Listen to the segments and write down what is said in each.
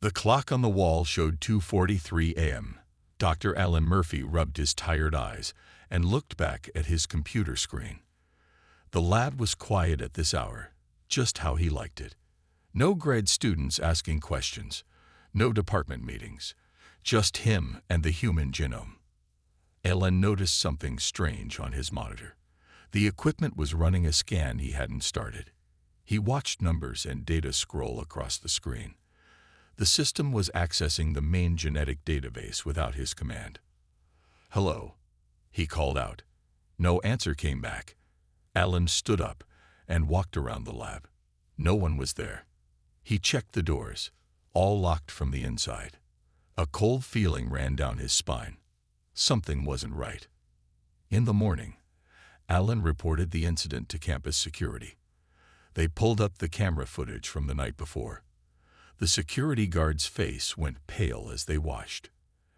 The clock on the wall showed 2:43 a.m. Dr. Alan Murphy rubbed his tired eyes and looked back at his computer screen. The lab was quiet at this hour, just how he liked it. No grad students asking questions, no department meetings, just him and the human genome. Alan noticed something strange on his monitor. The equipment was running a scan he hadn't started. He watched numbers and data scroll across the screen. The system was accessing the main genetic database without his command. "Hello," he called out. No answer came back. Alan stood up and walked around the lab. No one was there. He checked the doors, all locked from the inside. A cold feeling ran down his spine. Something wasn't right. In the morning, Alan reported the incident to campus security. They pulled up the camera footage from the night before. The security guard's face went pale as they watched.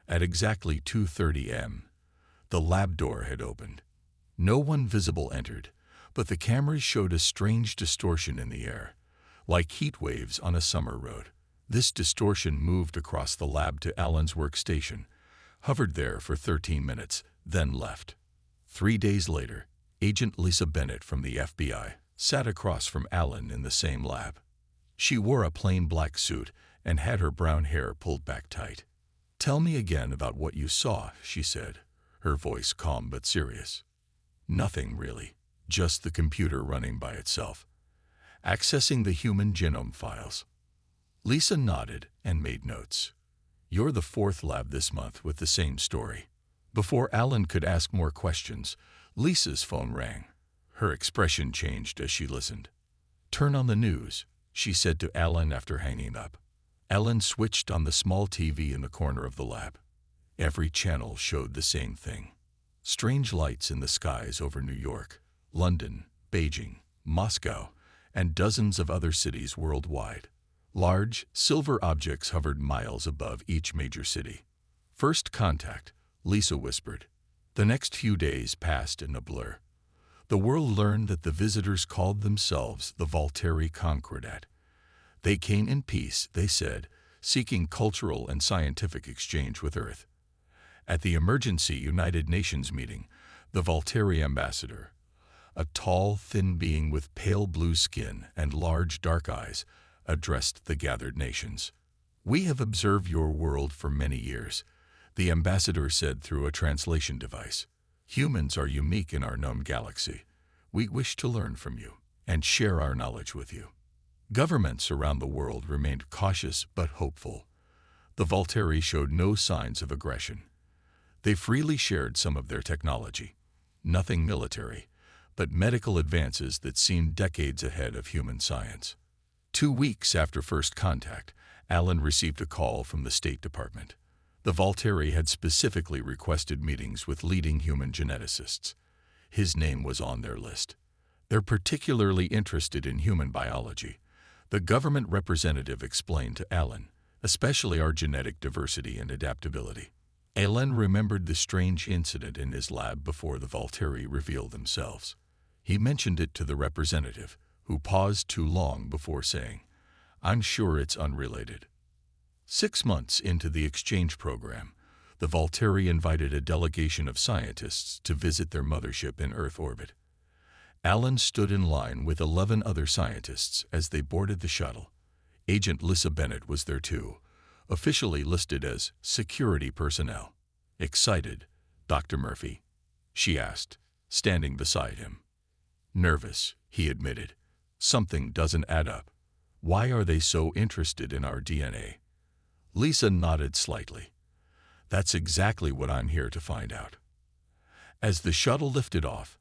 At exactly 2:30 a.m., the lab door had opened. No one visible entered, but the cameras showed a strange distortion in the air, like heat waves on a summer road. This distortion moved across the lab to Alan's workstation, hovered there for 13 minutes, then left. 3 days later, Agent Lisa Bennett from the FBI sat across from Alan in the same lab. She wore a plain black suit and had her brown hair pulled back tight. "Tell me again about what you saw," she said, her voice calm but serious. "Nothing, really. Just the computer running by itself, accessing the human genome files." Lisa nodded and made notes. "You're the 4th lab this month with the same story." Before Alan could ask more questions, Lisa's phone rang. Her expression changed as she listened. "Turn on the news," she said to Alan after hanging up. Alan switched on the small TV in the corner of the lab. Every channel showed the same thing. Strange lights in the skies over New York, London, Beijing, Moscow, and dozens of other cities worldwide. Large, silver objects hovered miles above each major city. "First contact," Lisa whispered. The next few days passed in a blur. The world learned that the visitors called themselves the Galactic Conquest. They came in peace, they said, seeking cultural and scientific exchange with Earth. At the emergency United Nations meeting, the Galactic ambassador, a tall, thin being with pale blue skin and large dark eyes, addressed the gathered nations. "We have observed your world for many years," the ambassador said through a translation device. "Humans are unique in our known galaxy. We wish to learn from you and share our knowledge with you." Governments around the world remained cautious but hopeful. The Galactic showed no signs of aggression. They freely shared some of their technology. Nothing military, but medical advances that seemed decades ahead of human science. 2 weeks after first contact, Alan received a call from the State Department. The Galactic had specifically requested meetings with leading human geneticists. His name was on their list. "They're particularly interested in human biology," the government representative explained to Alan, "especially our genetic diversity and adaptability." Alan remembered the strange incident in his lab before the Galactic revealed themselves. He mentioned it to the representative, who paused too long before saying, "I'm sure it's unrelated." 6 months into the exchange program, the Galactic invited a delegation of scientists to visit their mothership in Earth orbit. Alan stood in line with 11 other scientists as they boarded the shuttle. Agent Lisa Bennett was there too, officially listed as security personnel. "Excited, Dr. Murphy?" she asked, standing beside him. "Nervous," he admitted. "Something doesn't add up. Why are they so interested in our DNA?" Lisa nodded slightly. "That's exactly what I'm here to find out." As the shuttle lifted off,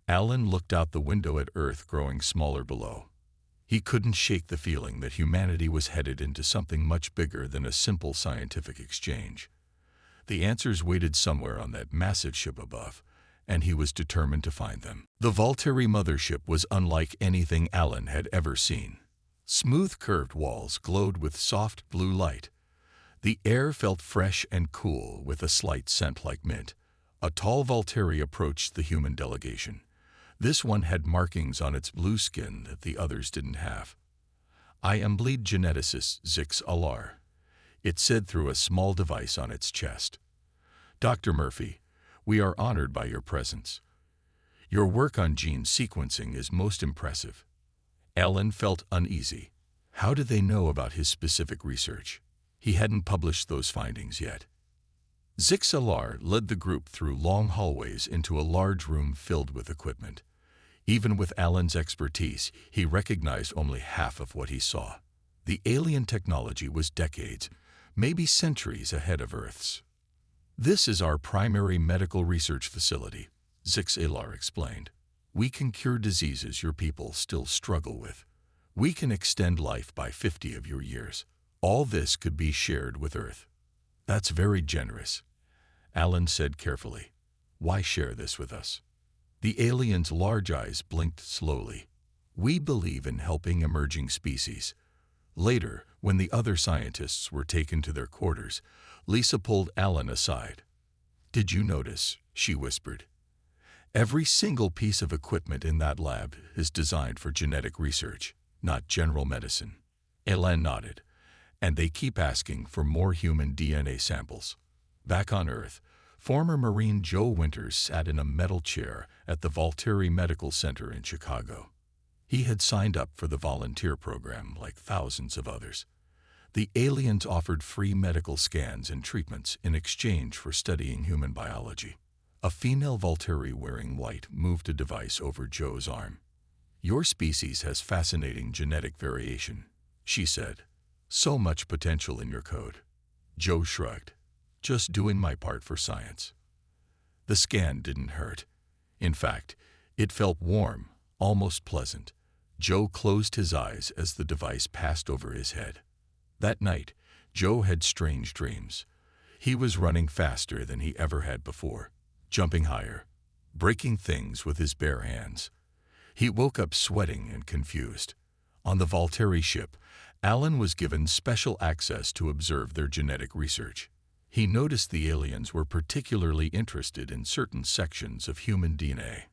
Alan looked out the window at Earth growing smaller below. He couldn't shake the feeling that humanity was headed into something much bigger than a simple scientific exchange. The answers waited somewhere on that massive ship above, and he was determined to find them. The Galactic mothership was unlike anything Alan had ever seen. Smooth curved walls glowed with soft blue light. The air felt fresh and cool with a slight scent like mint. A tall Galactic approached the human delegation. This one had markings on its blue skin that the others didn't have. "I am lead geneticist Zix Alar," It said through a small device on its chest. "Dr. Murphy, we are honored by your presence. Your work on gene sequencing is most impressive." Alan felt uneasy. How did they know about his specific research? He hadn't published those findings yet. Zixalar led the group through long hallways into a large room filled with equipment. Even with Alan's expertise, he recognized only half of what he saw. The alien technology was decades, maybe centuries ahead of Earth's. "This is our primary medical research facility," Zixalar explained. "We can cure diseases your people still struggle with. We can extend life by 50 of your years. All this could be shared with Earth." "That's very generous," Alan said carefully. "Why share this with us?" The alien's large eyes blinked slowly. "We believe in helping emerging species." Later, when the other scientists were taken to their quarters, Lisa pulled Alan aside. "Did you notice?" she whispered. "Every single piece of equipment in that lab is designed for genetic research, not general medicine." Alan nodded. "And they keep asking for more human DNA samples." Back on Earth, former Marine Joe Winters sat in a metal chair at the Valtteri Medical Center in Chicago. He had signed up for the volunteer program like thousands of others. The aliens offered free medical scans and treatments in exchange for studying human biology. A female Valtteri wearing white moved a device over Joe's arm. "Your species has fascinating genetic variation," she said. "So much potential in your code." Joe shrugged. "Just doing my part for science." The scan didn't hurt. In fact, it felt warm, almost pleasant. Joe closed his eyes as the device passed over his head. That night, Joe had strange dreams. He was running faster than he ever had before, jumping higher, breaking things with his bare hands. He woke up sweating and confused. On the Valtteri ship, Alan was given special access to observe their genetic research. He noticed the aliens were particularly interested in certain sections of human DNA.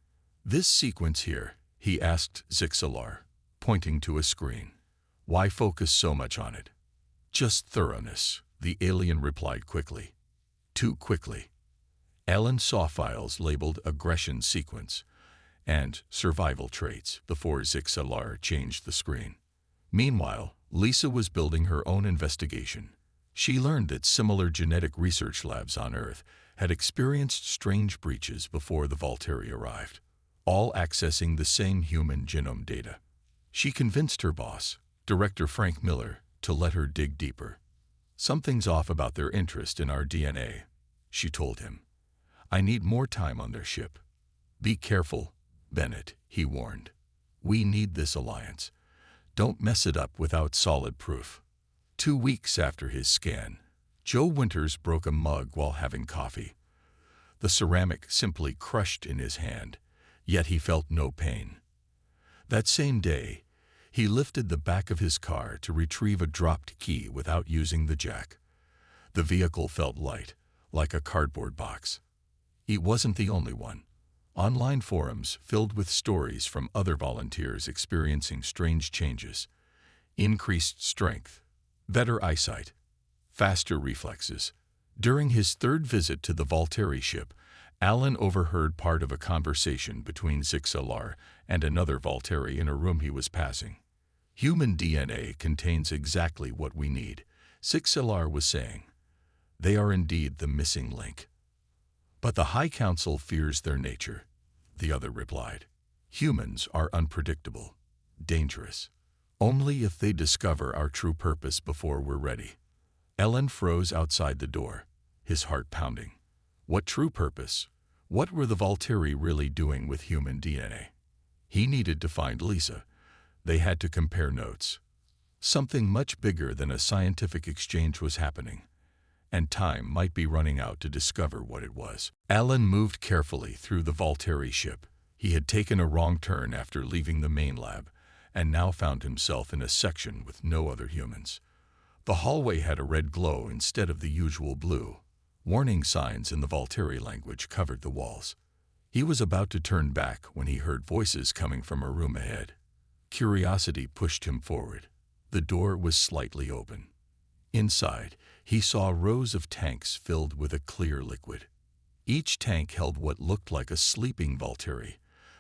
"This sequence here," he asked Zixalar, pointing to a screen. "Why focus so much on it?" "Just thoroughness," the alien replied quickly. Too quickly. Alan saw files labeled aggression sequence and survival traits before Zixalar changed the screen. Meanwhile, Lisa was building her own investigation. She learned that similar genetic research labs on Earth had experienced strange breaches before the Valtteri arrived, all accessing the same human genome data. She convinced her boss, Director Frank Miller, to let her dig deeper. "Something's off about their interest in our DNA," she told him. "I need more time on their ship." "Be careful, Bennett," he warned. "We need this alliance. Don't mess it up without solid proof." 2 weeks after his scan, Joe Winters broke a mug while having coffee. The ceramic simply crushed in his hand, yet he felt no pain. That same day, he lifted the back of his car to retrieve a dropped key without using the jack. The vehicle felt light, like a cardboard box. He wasn't the only one. Online forums filled with stories from other volunteers experiencing strange changes. Increased strength, better eyesight, faster reflexes. During his third visit to the Valtteri ship, Alan overheard part of a conversation between Zixalar and another Valtteri in a room he was passing. "Human DNA contains exactly what we need," Zixalar was saying. "They are indeed the missing link." "But the High Council fears their nature," the other replied. "Humans are unpredictable, dangerous. Only if they discover our true purpose before we're ready." Ellen froze outside the door, his heart pounding. What true purpose? What were the Valtteri really doing with human DNA? He needed to find Lisa. They had to compare notes. Something much bigger than a scientific exchange was happening, and time might be running out to discover what it was. Alan moved carefully through the Valtteri ship. He had taken a wrong turn after leaving the main lab, and now found himself in a section with no other humans. The hallway had a red glow instead of the usual blue. Warning signs in the Valtteri language covered the walls. He was about to turn back when he heard voices coming from a room ahead. Curiosity pushed him forward. The door was slightly open. Inside, he saw rows of tanks filled with a clear liquid. Each tank held what looked like a sleeping Volturi,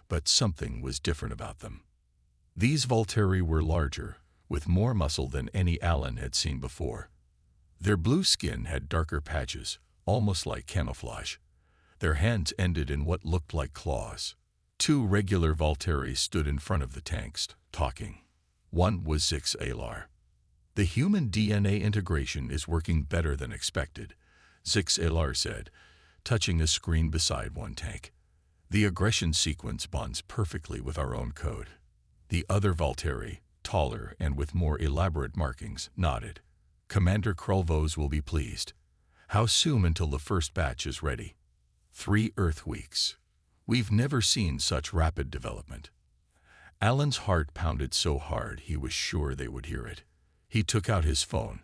but something was different about them. These Volturi were larger, with more muscle than any Alan had seen before. Their blue skin had darker patches, almost like camouflage. Their hands ended in what looked like claws. Two regular Volturi stood in front of the tanks, talking. One was Zix Alar. "The human DNA integration is working better than expected," Zix Alar said, touching a screen beside one tank. "The aggression sequence bonds perfectly with our own code." The other Volturi, taller and with more elaborate markings, nodded. "Commander Krulvos will be pleased. How soon until the first batch is ready?" 3 Earth weeks. We've never seen such rapid development." Alan's heart pounded so hard he was sure they would hear it. He took out his phone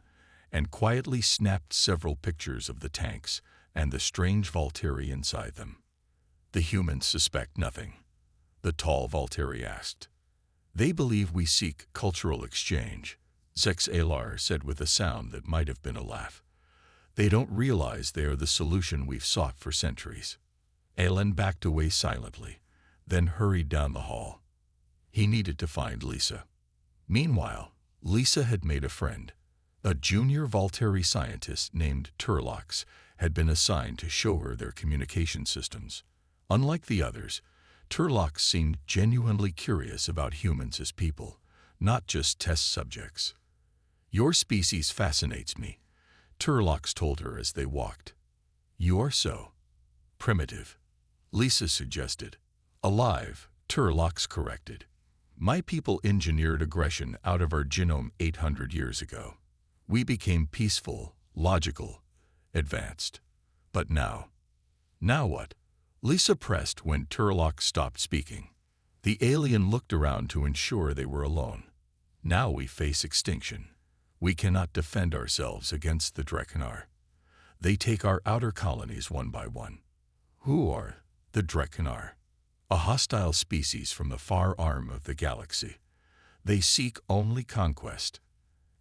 and quietly snapped several pictures of the tanks and the strange Volturi inside them. "The humans suspect nothing?" the tall Volturi asked. "They believe we seek cultural exchange," Zex Alar said with a sound that might have been a laugh. "They don't realize they are the solution we've sought for centuries." Alan backed away silently, then hurried down the hall. He needed to find Lisa. Meanwhile, Lisa had made a friend. A junior Volturi scientist named Turlox had been assigned to show her their communication systems. Unlike the others, Turlox seemed genuinely curious about humans as people, not just test subjects. "Your species fascinates me," Turlox told her as they walked. "You are so primitive," Lisa suggested. "Alive," Turlox corrected. "My people engineered aggression out of our genome 800 years ago. We became peaceful, logical, advanced. But now what?" Lisa pressed when Turlock stopped speaking. The alien looked around to ensure they were alone. "Now we face extinction. We cannot defend ourselves against the Drekkanar. They take our outer colonies one by one." "Who are the Drekkanar?" "A hostile species from the far arm of the galaxy. They seek only conquest.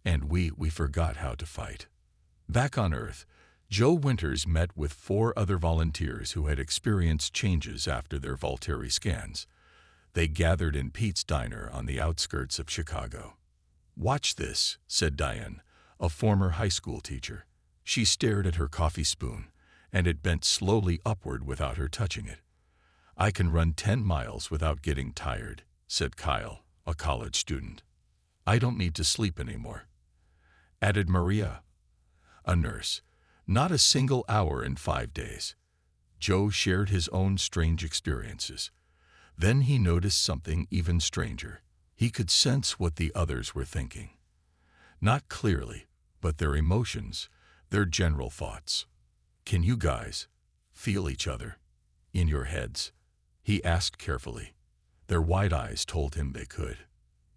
And we forgot how to fight." Back on Earth, Joe Winters met with 4 other volunteers who had experienced changes after their Volturi scans. They gathered in Pete's diner on the outskirts of Chicago. "Watch this," said Diane, a former high school teacher. She stared at her coffee spoon, and it bent slowly upward without her touching it. "I can run 10 miles without getting tired," said Kyle, a college student. "I don't need to sleep anymore," added Maria, a nurse. "Not a single hour in 5 days." Joe shared his own strange experiences. Then he noticed something even stranger. He could sense what the others were thinking. Not clearly, but their emotions, their general thoughts. "Can you guys feel each other in your heads?" he asked carefully. Their wide eyes told him they could.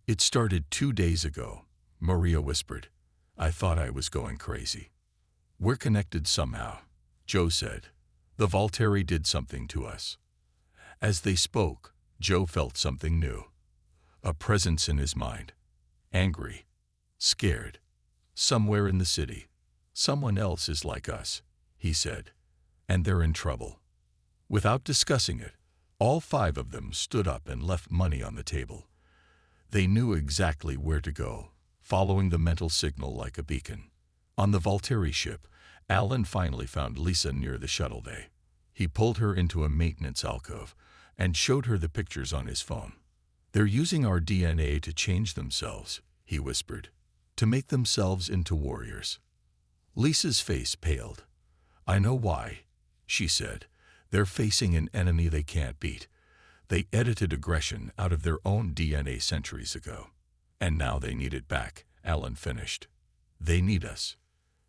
"It started 2 days ago," Maria whispered. "I thought I was going crazy." "We're connected somehow," Joe said. "The Volturi did something to us." As they spoke, Joe felt something new. A presence in his mind. Angry. Scared. "Somewhere in the city. Someone else is like us," he said. "And they're in trouble." Without discussing it, all 5 of them stood up and left money on the table. They knew exactly where to go, following the mental signal like a beacon. On the Volturi ship, Alan finally found Lisa near the shuttle bay. He pulled her into a maintenance alcove and showed her the pictures on his phone. "They're using our DNA to change themselves," he whispered, "to make themselves into warriors." Lisa's face paled. "I know why," she said. "They're facing an enemy they can't beat. They edited aggression out of their own DNA centuries ago. And now they need it back," Alan finished. "They need us.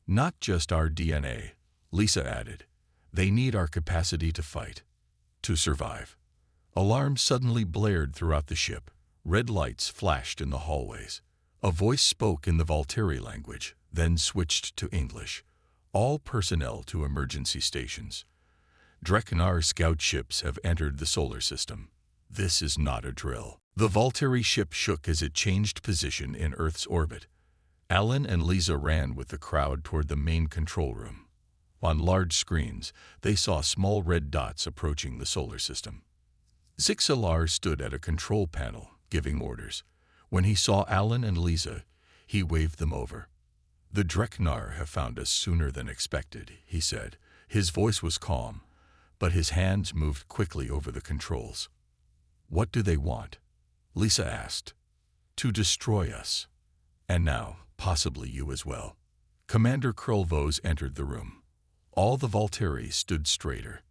Not just our DNA," Lisa added. "They need our capacity to fight, to survive." Alarms suddenly blared throughout the ship. Red lights flashed in the hallways. A voice spoke in the Volturi language, then switched to English. "All personnel to emergency stations. Drekkanar scout ships have entered the solar system. This is not a drill." The Volturi ship shook as it changed position in Earth's orbit. Alan and Lisa ran with the crowd toward the main control room. On large screens, they saw small red dots approaching the solar system. Zixalar stood at a control panel, giving orders. When he saw Alan and Lisa, he waved them over. "The Dreknar have found us sooner than expected," he said. His voice was calm, but his hands moved quickly over the controls. "What do they want?" Lisa asked. "To destroy us. And now, possibly you as well." Commander Krulvos entered the room. All the Volteri stood straighter.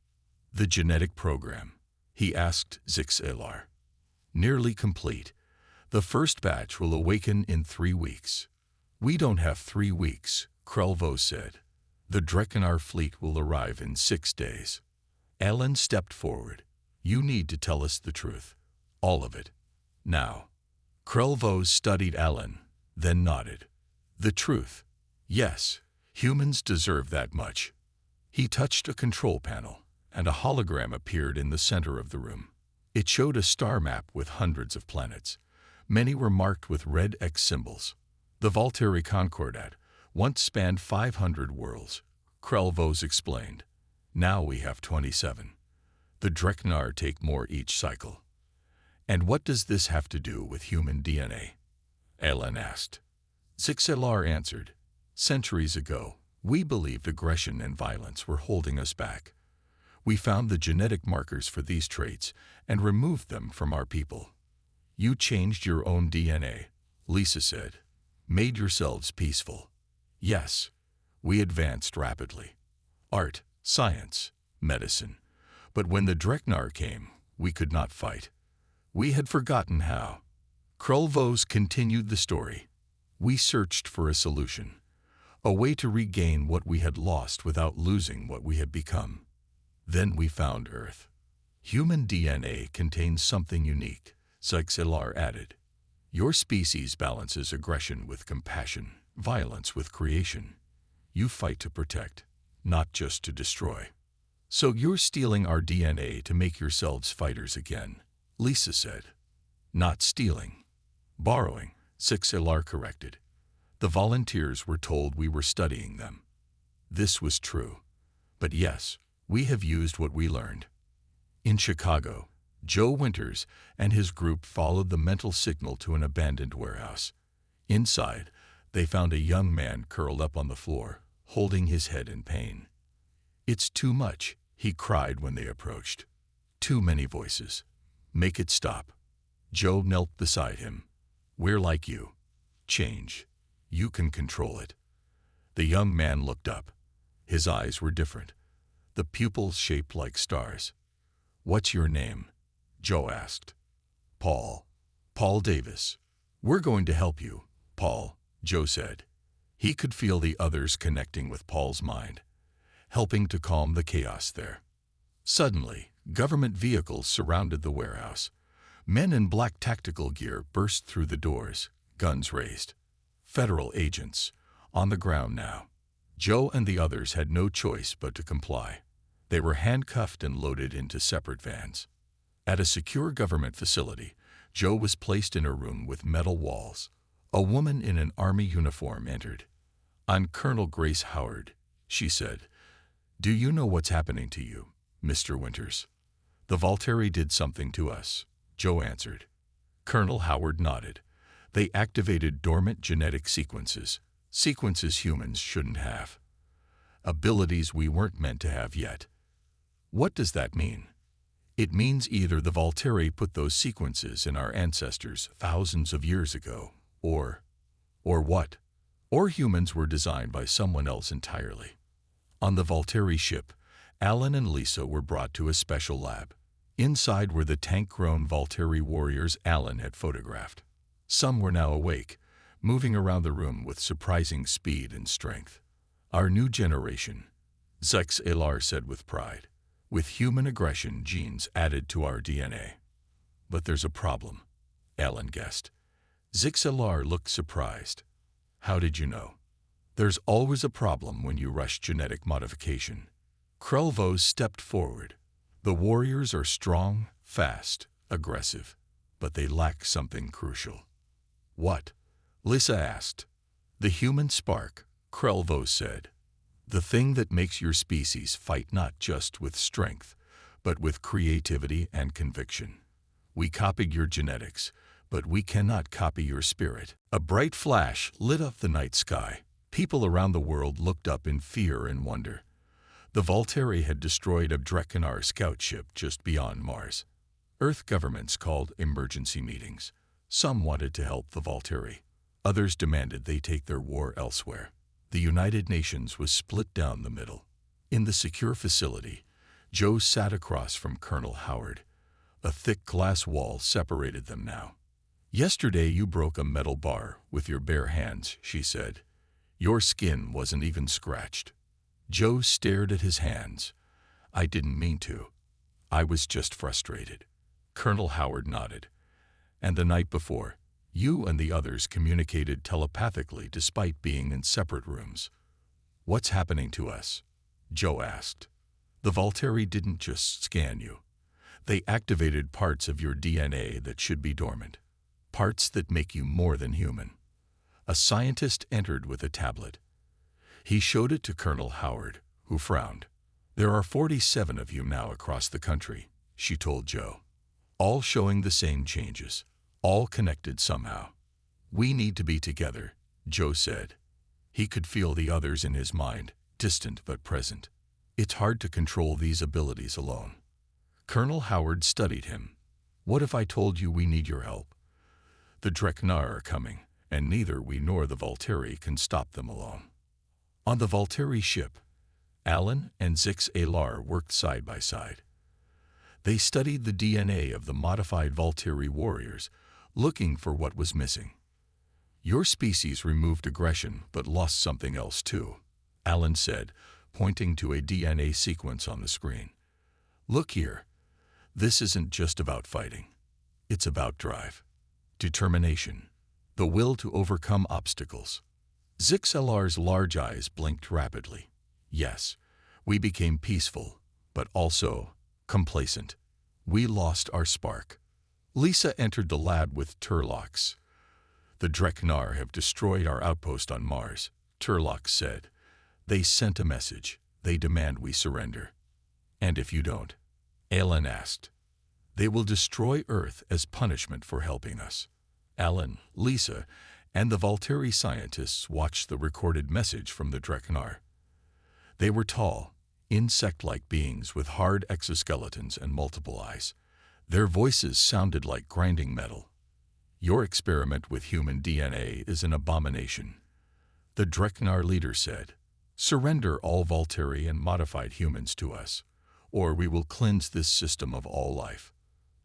"The genetic program?" he asked Zixalar. "Nearly complete. The first batch will awaken in 3 weeks. "We don't have 3 weeks, Krulvos said. "The Dreknar fleet will arrive in 6 days. Alan stepped forward. "You need to tell us the truth. All of it. Now." Krulvos studied Alan, then nodded. "The truth? Yes, humans deserve that much." He touched a control panel, and a hologram appeared in the center of the room. It showed a star map with hundreds of planets. Many were marked with red X symbols. "The Volteri Concordat once spanned 500 worlds," Krulvos explained. "Now we have 27. The Dreknar take more each cycle." "And what does this have to do with human DNA?" Alan asked. Zixalar answered. "Centuries ago, we believed aggression and violence were holding us back. We found the genetic markers for these traits and removed them from our people. You changed your own DNA," Lisa said. "Made yourselves peaceful." "Yes, we advanced rapidly. Art, science, medicine. But when the Dreknar came, we could not fight. We had forgotten how." Krulvos continued the story. "We searched for a solution, a way to regain what we had lost without losing what we had become. Then we found Earth. Human DNA contains something unique," Zixalar added. "Your species balances aggression with compassion, violence with creation. You fight to protect, not just to destroy. So you're stealing our DNA to make yourselves fighters again," Lisa said. "Not stealing. Borrowing," Zixalar corrected. "The volunteers were told we were studying them." This was true. But yes, we have used what we learned. In Chicago, Joe Winters and his group followed the mental signal to an abandoned warehouse. Inside, they found a young man curled up on the floor, holding his head in pain. "It's too much," he cried when they approached. "Too many voices. Make it stop." Joe knelt beside him. "We're like you. Change. You can control it." The young man looked up. His eyes were different, the pupils shaped like stars. "What's your name?" Joe asked. "Paul. Paul Davis." "We're going to help you, Paul," Joe said. He could feel the others connecting with Paul's mind, helping to calm the chaos there. Suddenly, government vehicles surrounded the warehouse. Men in black tactical gear burst through the doors, guns raised. Federal agents, on the ground now. Joe and the others had no choice but to comply. They were handcuffed and loaded into separate vans. At a secure government facility, Joe was placed in a room with metal walls. A woman in an army uniform entered. "I'm Colonel Grace Howard," she said. "Do you know what's happening to you, Mr. Winters?" "The Volteri did something to us," Joe answered. Colonel Howard nodded. "They activated dormant genetic sequences humans shouldn't have. Abilities we weren't meant to have yet." "What does that mean?" "It means either the Volteri put those sequences in our ancestors thousands of years ago, or what? Or humans were designed by someone else entirely." On the Volteri ship, Alan and Lisa were brought to a special lab. Inside were the tank-grown Volteri warriors Alan had photographed. Some were now awake, moving around the room with surprising speed and strength. "Our new generation," Zixalar said with pride, "with human aggression genes added to our DNA." "But there's a problem," Alan guessed. Zixalar looked surprised. "How did you know?" "There's always a problem when you rush genetic modification." Krulvos stepped forward. "The warriors are strong, fast, aggressive, but they lack something crucial." "What?" Lisa asked. The human spark, Krelvo said. The thing that makes your species fight not just with strength, but with creativity and conviction. We copied your genetics, but we cannot copy your spirit. A bright flash lit up the night sky. People around the world looked up in fear and wonder. The Volteri had destroyed a Drekinar scout ship just beyond Mars. Earth governments called emergency meetings. Some wanted to help the Volteri. Others demanded they take their war elsewhere. The United Nations was split down the middle. In the secure facility, Joe sat across from Colonel Howard. A thick glass wall separated them now. "Yesterday you broke a metal bar with your bare hands," she said. "Your skin wasn't even scratched." Joe stared at his hands. "I didn't mean to. I was just frustrated." Colonel Howard nodded. "And the night before, you and the others communicated telepathically despite being in separate rooms. What's happening to us?" Joe asked. "The Volteri didn't just scan you. They activated parts of your DNA that should be dormant. Parts that make you more than human." A scientist entered with a tablet. He showed it to Colonel Howard, who frowned. "There are 47 of you now across the country," she told Joe. "All showing the same changes, all connected somehow. We need to be together," Joe said. He could feel the others in his mind, distant but present. "It's hard to control these abilities alone." Colonel Howard studied him. "What if I told you we need your help? The Drekinar are coming, and neither we nor the Volteri can stop them alone." On the Volteri ship, Alan and Zix Alar worked side by side. They studied the DNA of the modified Volteri warriors, looking for what was missing. "Your species removed aggression but lost something else too," Alan said, pointing to a DNA sequence on the screen. "Look here. This isn't just about fighting. It's about drive, determination, the will to overcome obstacles." Zixelar's large eyes blinked rapidly. "Yes, we became peaceful, but also complacent. We lost our spark." Lisa entered the lab with Turlox. "The Drekinar have destroyed our outpost on Mars," Turlox said. "They sent a message. They demand we surrender." "And if you don't?" Alan asked. "They will destroy Earth as punishment for helping us." Alan, Lisa, and the Volteri scientists watched the recorded message from the Drekinar. They were tall, insect-like beings with hard exoskeletons and multiple eyes. Their voices sounded like grinding metal. "Your experiment with human DNA is an abomination," the Drekinar leader said. "Surrender all Volteri and modified humans to us, or we will cleanse this system of all life."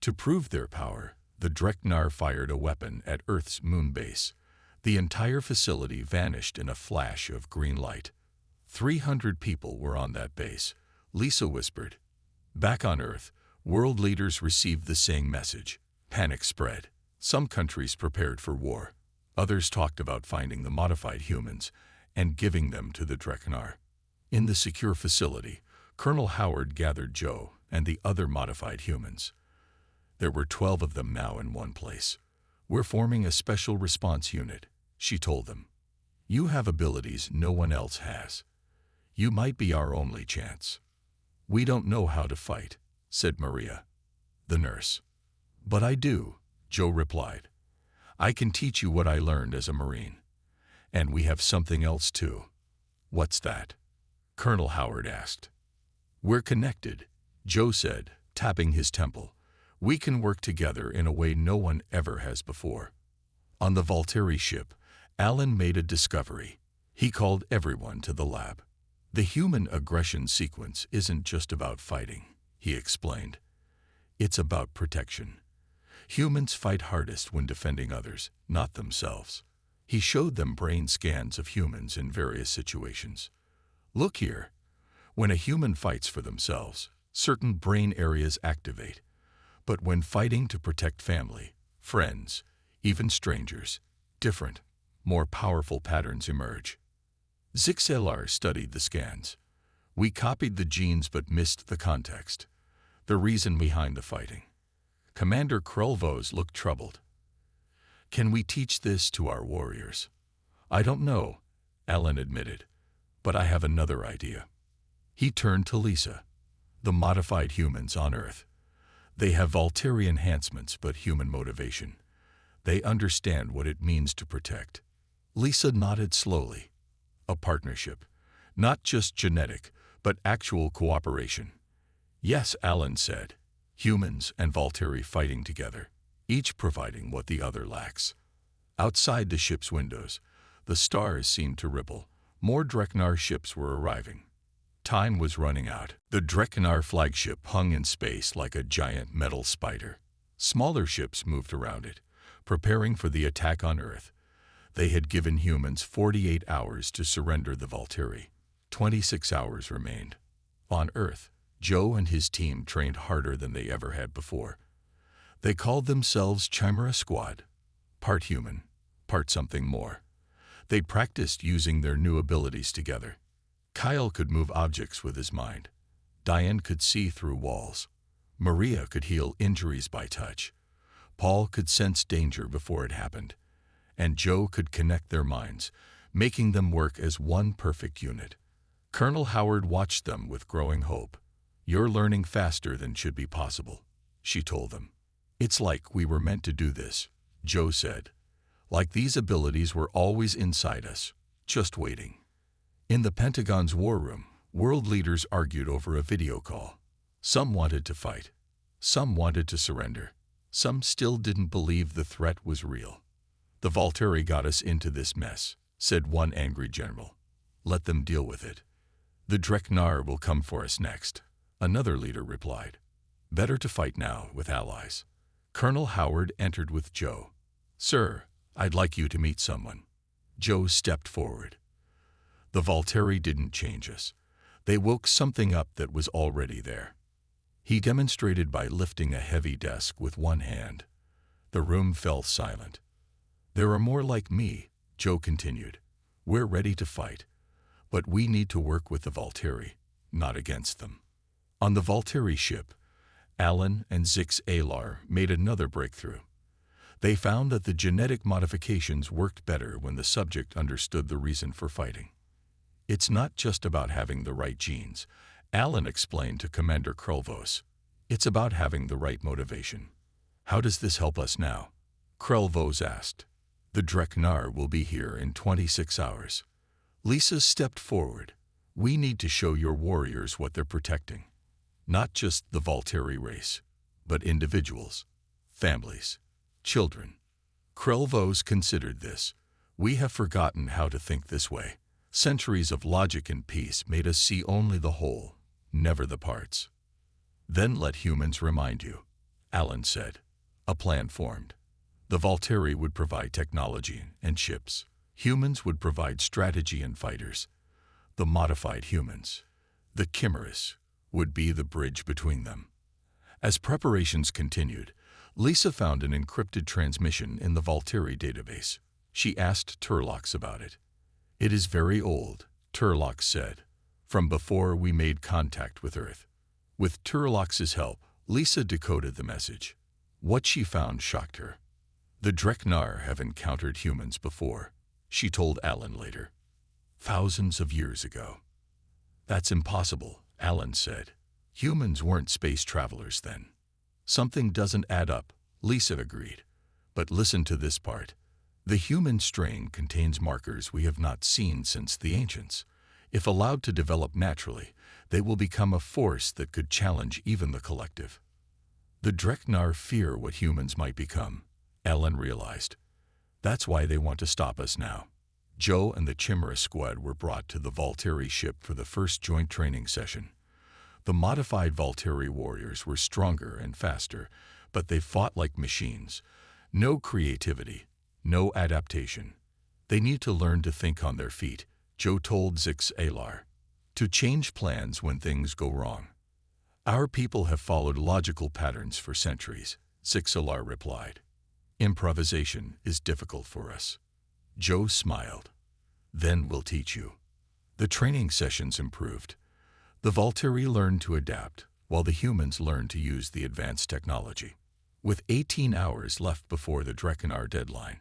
To prove their power, the Drekinar fired a weapon at Earth's moon base. The entire facility vanished in a flash of green light. 300 people were on that base, Lisa whispered. Back on Earth, world leaders received the same message. Panic spread. Some countries prepared for war. Others talked about finding the modified humans and giving them to the Drekinar. In the secure facility, Colonel Howard gathered Joe and the other modified humans. There were 12 of them now in one place. "We're forming a special response unit," she told them. "You have abilities no one else has. You might be our only chance." "We don't know how to fight," said Maria, the nurse. "But I do," Joe replied. "I can teach you what I learned as a Marine. And we have something else too." "What's that?" Colonel Howard asked. "We're connected," Joe said, tapping his temple. "We can work together in a way no one ever has before." On the Volteri ship, Alan made a discovery. He called everyone to the lab. "The human aggression sequence isn't just about fighting," he explained. "It's about protection. Humans fight hardest when defending others, not themselves." He showed them brain scans of humans in various situations. "Look here. When a human fights for themselves, certain brain areas activate. But when fighting to protect family, friends, even strangers, different, more powerful patterns emerge." Zixelar studied the scans. "We copied the genes but missed the context, the reason behind the fighting." Commander Krulvos looked troubled. "Can we teach this to our warriors?" I don't know, Alan admitted, but I have another idea. He turned to Lisa. The modified humans on Earth. They have Volteri enhancements but human motivation. They understand what it means to protect. Lisa nodded slowly. A partnership. Not just genetic, but actual cooperation. Yes, Alan said. Humans and Volteri fighting together, each providing what the other lacks. Outside the ship's windows, the stars seemed to ripple. More Dreknar ships were arriving. Time was running out. The Dreknar flagship hung in space like a giant metal spider. Smaller ships moved around it, preparing for the attack on Earth. They had given humans 48 hours to surrender the Volteri. 26 hours remained. On Earth, Joe and his team trained harder than they ever had before. They called themselves Chimera Squad, part human, part something more. They practiced using their new abilities together. Kyle could move objects with his mind. Diane could see through walls. Maria could heal injuries by touch. Paul could sense danger before it happened. And Joe could connect their minds, making them work as one perfect unit. Colonel Howard watched them with growing hope. You're learning faster than should be possible, she told them. It's like we were meant to do this, Joe said. Like these abilities were always inside us, just waiting. In the Pentagon's war room, world leaders argued over a video call. Some wanted to fight. Some wanted to surrender. Some still didn't believe the threat was real. The Volteri got us into this mess, said one angry general. Let them deal with it. The Dreknar will come for us next, another leader replied. Better to fight now with allies. Colonel Howard entered with Joe. Sir, I'd like you to meet someone. Joe stepped forward. The Volteri didn't change us. They woke something up that was already there. He demonstrated by lifting a heavy desk with one hand. The room fell silent. There are more like me, Joe continued. We're ready to fight. But we need to work with the Volteri, not against them. On the Volteri ship, Alan and Zix Alar made another breakthrough. They found that the genetic modifications worked better when the subject understood the reason for fighting. It's not just about having the right genes, Alan explained to Commander Krelvos. It's about having the right motivation. How does this help us now? Krelvos asked. The Dreknar will be here in 26 hours. Lisa stepped forward. We need to show your warriors what they're protecting. Not just the Volteri race, but individuals, families, children. Krelvos considered this. We have forgotten how to think this way. Centuries of logic and peace made us see only the whole, never the parts. Then let humans remind you, Alan said. A plan formed. The Volteri would provide technology and ships. Humans would provide strategy and fighters. The modified humans, the chimeras, would be the bridge between them. As preparations continued, Lisa found an encrypted transmission in the Volteri database. She asked Turlox about it. It is very old, Turlox said, from before we made contact with Earth. With Turlox's help, Lisa decoded the message. What she found shocked her. The Dreknar have encountered humans before, she told Alan later. Thousands of years ago. That's impossible, Alan said. Humans weren't space travelers then. Something doesn't add up, Lisa agreed. But listen to this part. The human strain contains markers we have not seen since the ancients. If allowed to develop naturally, they will become a force that could challenge even the collective. The Dreknar fear what humans might become, Alan realized. That's why they want to stop us now. Joe and the Chimera squad were brought to the Volteri ship for the first joint training session. The modified Volteri warriors were stronger and faster, but they fought like machines. No creativity, no adaptation. They need to learn to think on their feet, Joe told Zix Alar. To change plans when things go wrong. Our people have followed logical patterns for centuries, Zix Alar replied. Improvisation is difficult for us. Joe smiled. Then we'll teach you. The training sessions improved. The Volteri learned to adapt, while the humans learned to use the advanced technology. With 18 hours left before the Dreknar deadline,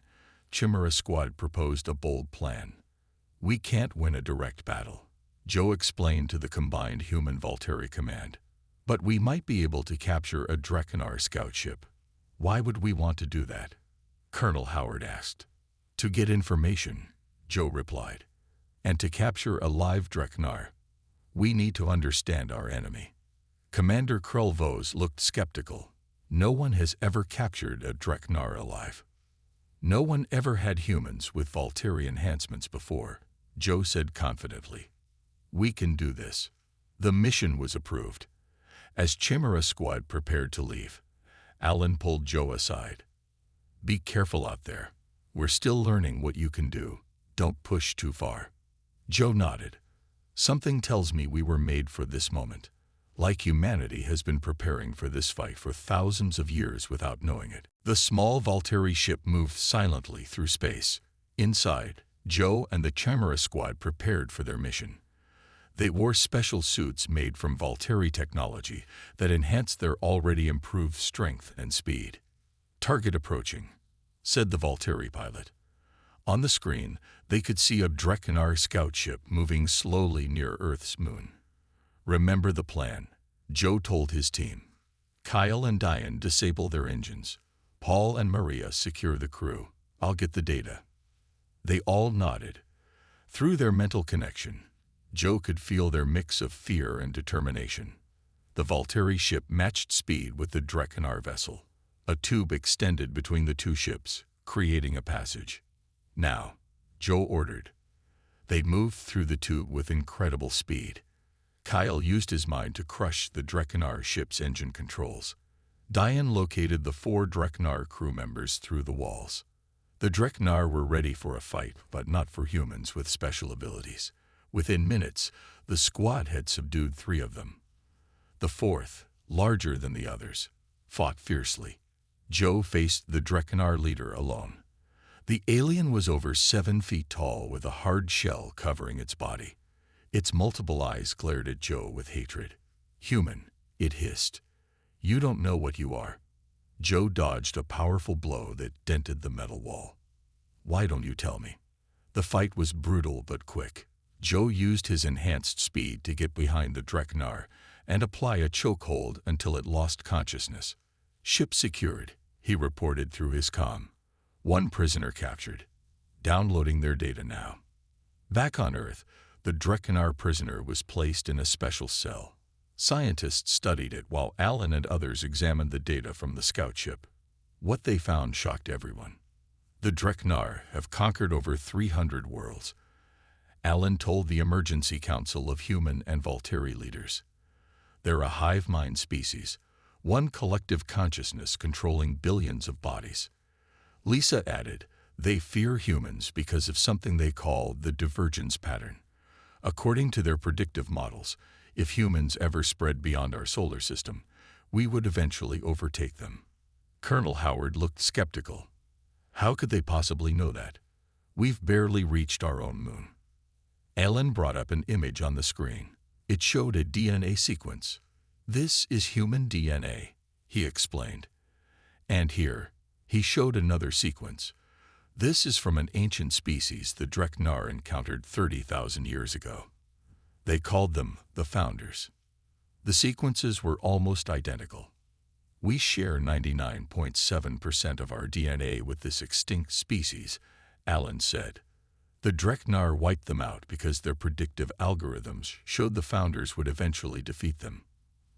Chimera squad proposed a bold plan. "We can't win a direct battle," Joe explained to the combined human-Volteri command. "But we might be able to capture a Dreknar scout ship." "Why would we want to do that?" Colonel Howard asked. "To get information," Joe replied. "And to capture a live Dreknar, we need to understand our enemy." Commander Krulvos looked skeptical. "No one has ever captured a Dreknar alive. No one ever had humans with Volteri enhancements before," Joe said confidently. "We can do this." The mission was approved. As Chimera squad prepared to leave, Alan pulled Joe aside. "Be careful out there. We're still learning what you can do. Don't push too far." Joe nodded. "Something tells me we were made for this moment. Like humanity has been preparing for this fight for thousands of years without knowing it." The small Volteri ship moved silently through space. Inside, Joe and the Chimera squad prepared for their mission. They wore special suits made from Volteri technology that enhanced their already improved strength and speed. "Target approaching," said the Volteri pilot. On the screen, they could see a Dreknar scout ship moving slowly near Earth's moon. "Remember the plan," Joe told his team. "Kyle and Diane disable their engines. Paul and Maria secure the crew. I'll get the data." They all nodded. Through their mental connection, Joe could feel their mix of fear and determination. The Volteri ship matched speed with the Dreknar vessel. A tube extended between the two ships, creating a passage. "Now," Joe ordered. They moved through the tube with incredible speed. Kyle used his mind to crush the Dreknar ship's engine controls. Diane located the 4 Dreknar crew members through the walls. The Dreknar were ready for a fight, but not for humans with special abilities. Within minutes, the squad had subdued 3 of them. The 4th, larger than the others, fought fiercely. Joe faced the Dreknar leader alone. The alien was over 7 feet tall with a hard shell covering its body. Its multiple eyes glared at Joe with hatred. "Human," it hissed. "You don't know what you are." Joe dodged a powerful blow that dented the metal wall. "Why don't you tell me?" The fight was brutal but quick. Joe used his enhanced speed to get behind the Dreknar and apply a chokehold until it lost consciousness. "Ship secured," he reported through his comm. "1 prisoner captured. Downloading their data now." Back on Earth, the Dreknar prisoner was placed in a special cell. Scientists studied it while Alan and others examined the data from the scout ship. What they found shocked everyone. The Dreknar have conquered over 300 worlds. Alan told the Emergency Council of human and Volteri leaders. "They're a hive mind species, one collective consciousness controlling billions of bodies." Lisa added, "They fear humans because of something they call the divergence pattern. According to their predictive models, if humans ever spread beyond our solar system, we would eventually overtake them." Colonel Howard looked skeptical. "How could they possibly know that? We've barely reached our own moon." Alan brought up an image on the screen. It showed a DNA sequence. "This is human DNA," he explained. "And here," he showed another sequence. "This is from an ancient species the Dreknar encountered 30,000 years ago. They called them the Founders." The sequences were almost identical. "We share 99.7% of our DNA with this extinct species," Alan said. "The Dreknar wiped them out because their predictive algorithms showed the Founders would eventually defeat them.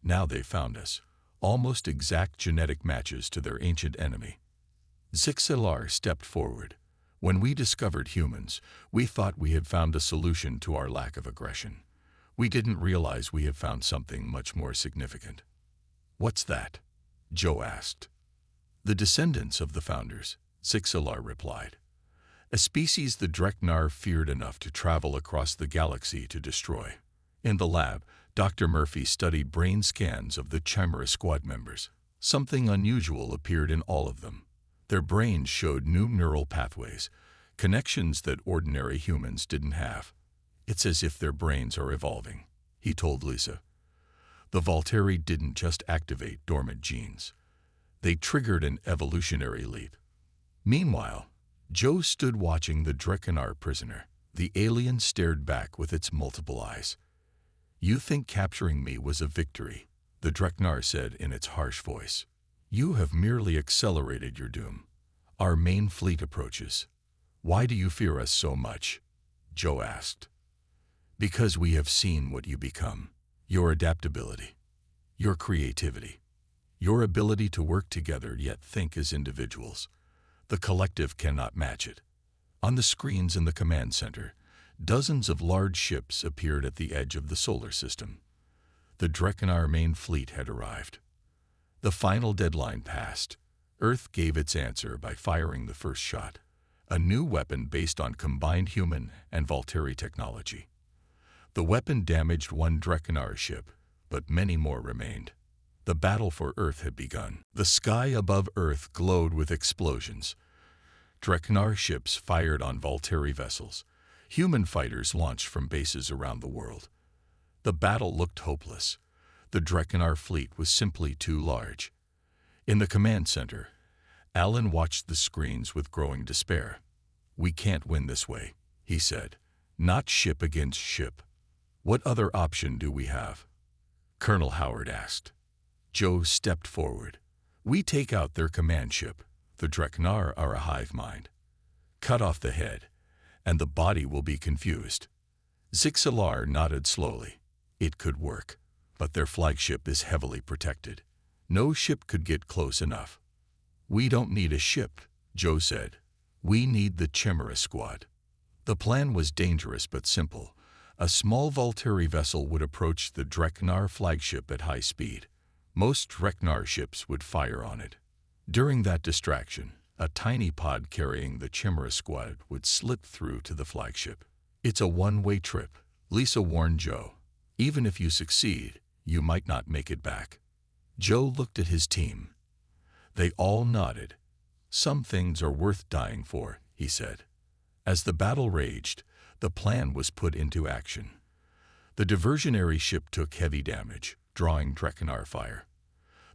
Now they found us, almost exact genetic matches to their ancient enemy." Zixelar stepped forward. "When we discovered humans, we thought we had found a solution to our lack of aggression. We didn't realize we had found something much more significant." "What's that?" Joe asked. "The descendants of the Founders," Zixelar replied. "A species the Dreknar feared enough to travel across the galaxy to destroy." In the lab, Dr. Murphy studied brain scans of the Chimera squad members. Something unusual appeared in all of them. Their brains showed new neural pathways, connections that ordinary humans didn't have. "It's as if their brains are evolving," he told Lisa. "The Volteri didn't just activate dormant genes. They triggered an evolutionary leap." Meanwhile, Joe stood watching the Drekinar prisoner. The alien stared back with its multiple eyes. "You think capturing me was a victory," the Drekinar said in its harsh voice. "You have merely accelerated your doom. Our main fleet approaches." "Why do you fear us so much?" Joe asked. "Because we have seen what you become. Your adaptability, your creativity, your ability to work together yet think as individuals. The collective cannot match it." On the screens in the command center, dozens of large ships appeared at the edge of the solar system. The Drekinar main fleet had arrived. The final deadline passed. Earth gave its answer by firing the first shot, a new weapon based on combined human and Volteri technology. The weapon damaged one Drekinar ship, but many more remained. The battle for Earth had begun. The sky above Earth glowed with explosions. Drekinar ships fired on Volteri vessels. Human fighters launched from bases around the world. The battle looked hopeless. The Drekinar fleet was simply too large. In the command center, Alan watched the screens with growing despair. "We can't win this way," he said. "Not ship against ship. What other option do we have?" Colonel Howard asked. Joe stepped forward. "We take out their command ship. The Drekinar are a hive mind. Cut off the head, and the body will be confused." Zixilar nodded slowly. It could work, but their flagship is heavily protected. No ship could get close enough. "We don't need a ship," Joe said. "We need the Chimera squad." The plan was dangerous but simple. A small Volteri vessel would approach the Drekinar flagship at high speed. Most Drekinar ships would fire on it. During that distraction, a tiny pod carrying the Chimera squad would slip through to the flagship. "It's a one-way trip," Lisa warned Joe. "Even if you succeed, you might not make it back." Joe looked at his team. They all nodded. "Some things are worth dying for," he said. As the battle raged, the plan was put into action. The diversionary ship took heavy damage, drawing Drekinar fire.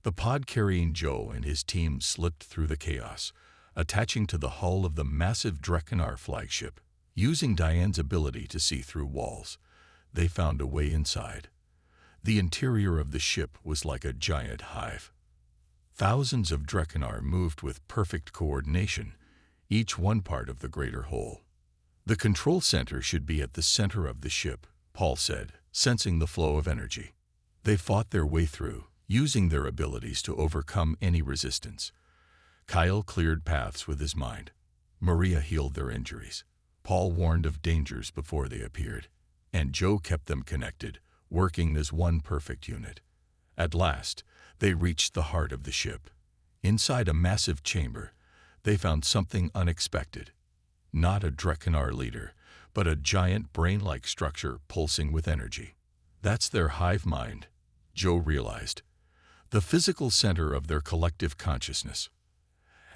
The pod carrying Joe and his team slipped through the chaos, attaching to the hull of the massive Drekinar flagship. Using Diane's ability to see through walls, they found a way inside. The interior of the ship was like a giant hive. Thousands of Drekinar moved with perfect coordination, each one part of the greater whole. "The control center should be at the center of the ship," Paul said, sensing the flow of energy. They fought their way through, using their abilities to overcome any resistance. Kyle cleared paths with his mind. Maria healed their injuries. Paul warned of dangers before they appeared. And Joe kept them connected, working as one perfect unit. At last, they reached the heart of the ship. Inside a massive chamber, they found something unexpected. Not a Drekinar leader, but a giant brain-like structure pulsing with energy. "That's their hive mind," Joe realized. "The physical center of their collective consciousness."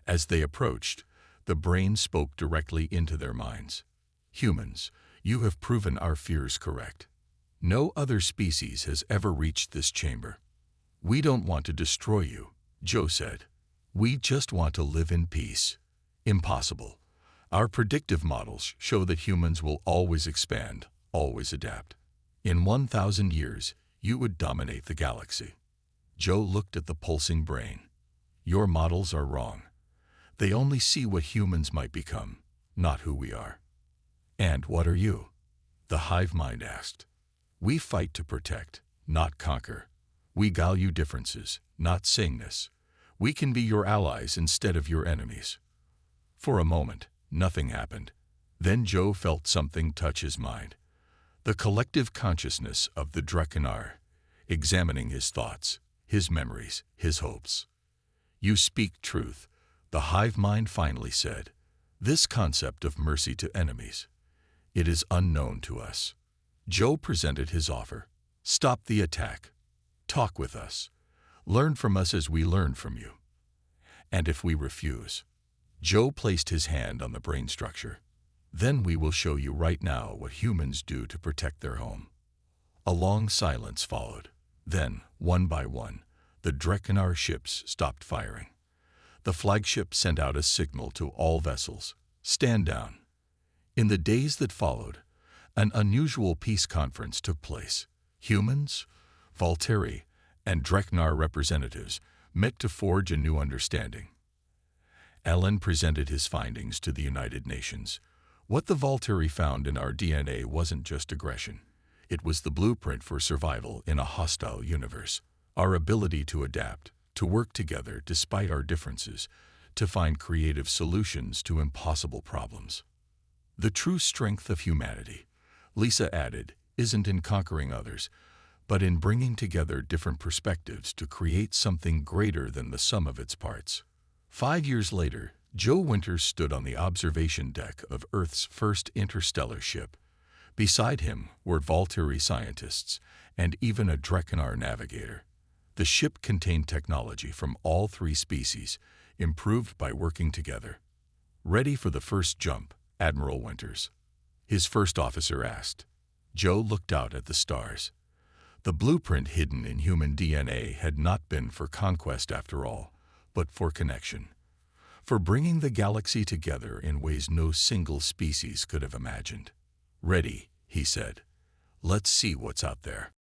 As they approached, the brain spoke directly into their minds. "Humans, you have proven our fears correct. No other species has ever reached this chamber. We don't want to destroy you," Joe said. "We just want to live in peace." "Impossible. Our predictive models show that humans will always expand, always adapt. In 1,000 years, you would dominate the galaxy." Joe looked at the pulsing brain. "Your models are wrong. They only see what humans might become, not who we are." "And what are you?" the hive mind asked. "We fight to protect, not conquer. We value differences, not sameness. We can be your allies instead of your enemies." For a moment, nothing happened. Then Joe felt something touch his mind. The collective consciousness of the Drekinar, examining his thoughts, his memories, his hopes. "You speak truth," the hive mind finally said. "This concept of mercy to enemies, it is unknown to us." Joe presented his offer. "Stop the attack. Talk with us. Learn from us as we learn from you. And if we refuse..." Joe placed his hand on the brain structure. "Then we will show you right now what humans do to protect their home." A long silence followed. Then, one by one, the Drekinar ships stopped firing. The flagship sent out a signal to all vessels. Stand down. In the days that followed, an unusual peace conference took place. Humans, Volteri, and Dreknar representatives met to forge a new understanding. Alan presented his findings to the United Nations. What the Volteri found in our DNA wasn't just aggression. It was the blueprint for survival in a hostile universe. Our ability to adapt, to work together despite our differences, to find creative solutions to impossible problems. The true strength of humanity, Lisa added, isn't in conquering others, but in bringing together different perspectives to create something greater than the sum of its parts. 5 years later, Joe Winters stood on the observation deck of Earth's first interstellar ship. Beside him were Volteri scientists and even a Dreknar navigator. The ship contained technology from all 3 species, improved by working together. "Ready for the first jump, Admiral Winters?" his first officer asked. Joe looked out at the stars. The blueprint hidden in human DNA had not been for conquest after all, but for connection. For bringing the galaxy together in ways no single species could have imagined. "Ready," he said. "Let's see what's out there."